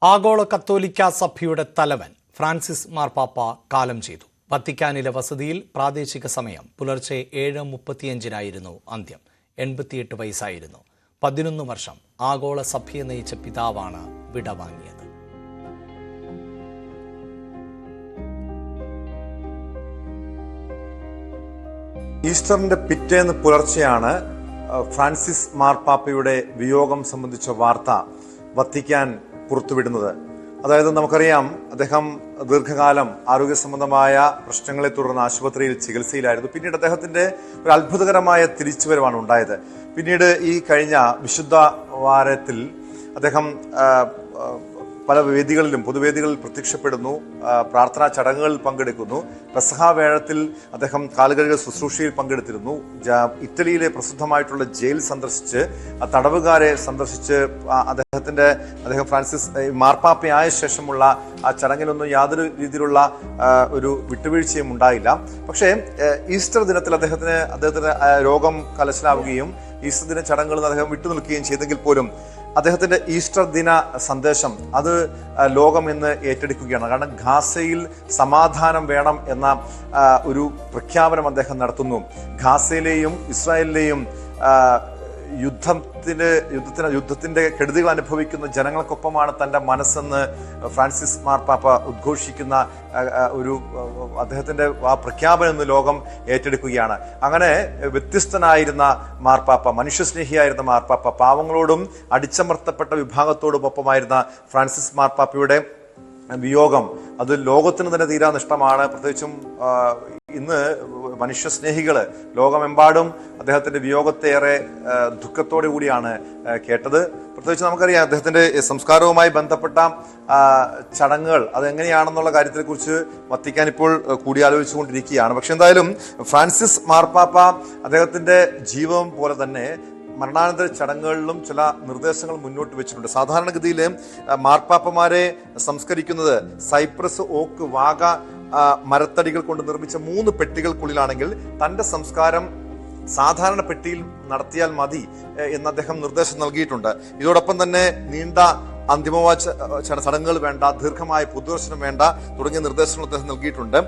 ആഗോള കത്തോലിക്ക സഭയുടെ തലവൻ ഫ്രാൻസിസ് മാർപ്പാപ്പ കാലം ചെയ്തു. വത്തിക്കാനിലെ വസതിയിൽ പ്രാദേശിക സമയം പുലർച്ചെ 7:35 അന്ത്യം. 88 വയസ്സായിരുന്നു. 11 വർഷം ആഗോള സഭയെ നയിച്ച പിതാവാണ് വിടവാങ്ങിയത്. ഈസ്റ്ററിന്റെ പിറ്റേന്ന് പുലർച്ചെയാണ് ഫ്രാൻസിസ് മാർപ്പാപ്പയുടെ വിയോഗം സംബന്ധിച്ച വാർത്ത വത്തിക്കാൻ പുറത്തുവിടുന്നത്. അതായത് നമുക്കറിയാം, അദ്ദേഹം ദീർഘകാലം ആരോഗ്യ സംബന്ധമായ പ്രശ്നങ്ങളെ തുടർന്ന് ആശുപത്രിയിൽ ചികിത്സയിലായിരുന്നു. പിന്നീട് അദ്ദേഹത്തിന്റെ ഒരു അത്ഭുതകരമായ തിരിച്ചുവരവാണ് ഉണ്ടായത്. പിന്നീട് ഈ കഴിഞ്ഞ വിശുദ്ധ വാരത്തിൽ അദ്ദേഹം പല വേദികളിലും പൊതുവേദികളിൽ പ്രത്യക്ഷപ്പെടുന്നു, പ്രാർത്ഥനാ ചടങ്ങുകളിൽ പങ്കെടുക്കുന്നു. പെസഹ വേഴത്തിൽ അദ്ദേഹം കാലുകഴുകൽ ശുശ്രൂഷയിൽ പങ്കെടുത്തിരുന്നു. ഇറ്റലിയിലെ പ്രസിദ്ധമായിട്ടുള്ള ജയിൽ സന്ദർശിച്ച് തടവുകാരെ സന്ദർശിച്ച് അദ്ദേഹം ഫ്രാൻസിസ് മാർപ്പാപ്പയായ ശേഷമുള്ള ആ ചടങ്ങിലൊന്നും യാതൊരു രീതിയിലുള്ള ഒരു വിട്ടുവീഴ്ചയും ഉണ്ടായില്ല. പക്ഷേ ഈസ്റ്റർ ദിനത്തിൽ അദ്ദേഹത്തിന് രോഗം കലശലാവുകയും ഈസ്റ്റർ ദിന ചടങ്ങുകളിൽ അദ്ദേഹം വിട്ടുനിൽക്കുകയും ചെയ്തെങ്കിൽ പോലും അദ്ദേഹത്തിന്റെ ഈസ്റ്റർ ദിന സന്ദേശം അത് ലോകം ഇന്ന് ഏറ്റെടുക്കുകയാണ്. കാരണം ഗാസയിൽ സമാധാനം വേണം എന്ന ഒരു പ്രഖ്യാപനം അദ്ദേഹം നടത്തുന്നു. ഗാസയിലെയും ഇസ്രായേലിലെയും യുദ്ധത്തിന്റെ കെടുതികൾ അനുഭവിക്കുന്ന ജനങ്ങൾക്കൊപ്പമാണ് തന്റെ മനസ്സെന്ന് ഫ്രാൻസിസ് മാർപ്പാപ്പ ഉദ്ഘോഷിക്കുന്ന ഒരു അദ്ദേഹത്തിന്റെ ആ പ്രഖ്യാപനം എന്ന് ലോകം ഏറ്റെടുക്കുകയാണ്. അങ്ങനെ വ്യത്യസ്തനായിരുന്ന മാർപ്പാപ്പ, മനുഷ്യസ്നേഹിയായിരുന്ന മാർപ്പാപ്പ, പാവങ്ങളോടും അടിച്ചമർത്തപ്പെട്ട വിഭാഗത്തോടും ഒപ്പമായിരുന്ന ഫ്രാൻസിസ് മാർപ്പാപ്പയുടെ വിയോഗം അത് ലോകത്തിന് തന്നെ തീരാ നഷ്ടമാണ്. പ്രത്യേകിച്ചും ഇന്ന് മനുഷ്യസ്നേഹികള് ലോകമെമ്പാടും അദ്ദേഹത്തിന്റെ വിയോഗത്തെ ഏറെ ദുഃഖത്തോടു കൂടിയാണ് കേട്ടത്. പ്രത്യേകിച്ച് നമുക്കറിയാം, അദ്ദേഹത്തിന്റെ സംസ്കാരവുമായി ബന്ധപ്പെട്ട ചടങ്ങുകൾ അതെങ്ങനെയാണെന്നുള്ള കാര്യത്തെ കുറിച്ച് വത്തിക്കാൻ ഇപ്പോൾ കൂടിയാലോചിച്ചുകൊണ്ടിരിക്കുകയാണ്. പക്ഷെ എന്തായാലും ഫ്രാൻസിസ് മാർപ്പാപ്പ അദ്ദേഹത്തിന്റെ ജീവിതം പോലെ തന്നെ മരണാനന്തര ചടങ്ങുകളിലും ചില നിർദ്ദേശങ്ങൾ മുന്നോട്ട് വെച്ചിട്ടുണ്ട്. സാധാരണഗതിയിൽ മാർപ്പാപ്പമാരെ സംസ്കരിക്കുന്നത് സൈപ്രസ്, ഓക്ക്, വാഗ മരത്തടികൾ കൊണ്ട് നിർമ്മിച്ച 3 പെട്ടികൾക്കുള്ളിലാണെങ്കിൽ തന്റെ സംസ്കാരം സാധാരണ പെട്ടിയിൽ നടത്തിയാൽ മതി എന്ന് അദ്ദേഹം നിർദ്ദേശം നൽകിയിട്ടുണ്ട്. ഇതോടൊപ്പം തന്നെ നീണ്ട അന്തിമവാച ചടങ്ങുകൾ വേണ്ട, ദീർഘമായ പൊതുദർശനം വേണ്ട തുടങ്ങിയ നിർദ്ദേശങ്ങൾ അദ്ദേഹം നൽകിയിട്ടുണ്ട്.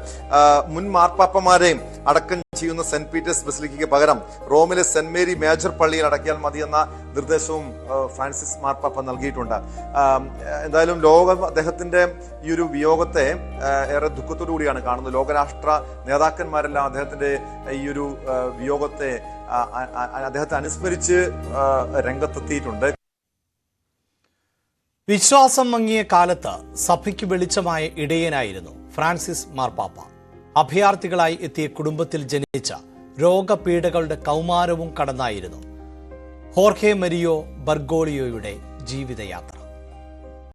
മുൻ മാർപ്പാപ്പമാരെ അടക്കം ചെയ്യുന്ന സെന്റ് പീറ്റേഴ്സ് ബസിലിക്കയ്ക്ക് പകരം റോമിലെ സെന്റ് മേരി മേജർ പള്ളിയിൽ അടക്കിയാൽ മതി എന്ന നിർദ്ദേശവും ഫ്രാൻസിസ് മാർപ്പാപ്പ നൽകിയിട്ടുണ്ട്. എന്തായാലും ലോകം അദ്ദേഹത്തിന്റെ ഈ ഒരു വിയോഗത്തെ ഏറെ ദുഃഖത്തോടു കൂടിയാണ് കാണുന്നത്. ലോകരാഷ്ട്ര നേതാക്കന്മാരെല്ലാം അദ്ദേഹത്തിന്റെ ഈ ഒരു വിയോഗത്തെ അദ്ദേഹത്തെ അനുസ്മരിച്ച് രംഗത്തെത്തിയിട്ടുണ്ട്. വിശ്വാസം മങ്ങിയ കാലത്ത് സഭയ്ക്ക് വെളിച്ചമായ ഇടയനായിരുന്നു ഫ്രാൻസിസ് മാർപ്പാപ്പ. അഭയാർത്ഥികളായി എത്തിയ കുടുംബത്തിൽ ജനിച്ച രോഗപീഠകളുടെ കൗമാരവും കടന്നായിരുന്നു ഹോർഹെ മരിയോ ബർഗോളിയോയുടെ ജീവിതയാത്ര.